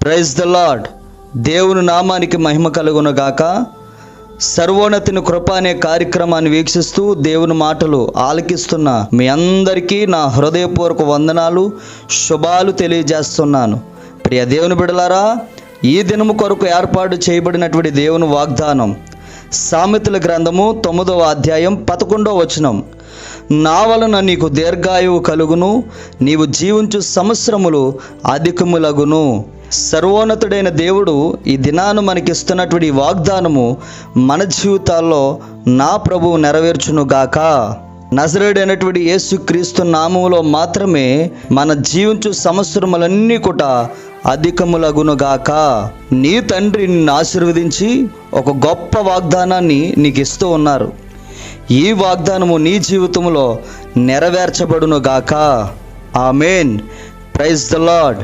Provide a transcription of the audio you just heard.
Praise the lord. దేవుని నామానికి మహిమ కలుగును గాక. సర్వోన్నతిని కృప అనే కార్యక్రమాన్ని వీక్షిస్తూ దేవుని మాటలు ఆలకిస్తున్న మీ అందరికీ నా హృదయపూర్వక వందనాలు, శుభాలు తెలియజేస్తున్నాను. ప్రియ దేవుని బిడ్డలారా, ఈ దినము కొరకు ఏర్పాటు చేయబడినటువంటి దేవుని వాగ్దానం సామెతల గ్రంథము 9వ అధ్యాయం 11వ వచనం. నా వలన నీకు దీర్ఘాయువు కలుగును, నీవు జీవించు సంవత్సరములు అధికములగును. సర్వోన్నతుడైన దేవుడు ఈ దినాన్ని మనకిస్తున్నటువంటి వాగ్దానము మన జీవితాల్లో నా ప్రభువు నెరవేర్చును గాక. నజరేయుడైనటువంటి యేసుక్రీస్తు నామములో మాత్రమే మన జీవించు సంవత్సరములన్నీ కూడా అధికములగును గాక. నీ తండ్రి నిన్ను ఆశీర్వదించి ఒక గొప్ప వాగ్దానాన్ని నీకు ఇస్తూ ఉన్నారు. ఈ వాగ్దానము నీ జీవితంలో నెరవేర్చబడును గాక. ఆమేన్. Praise the lord.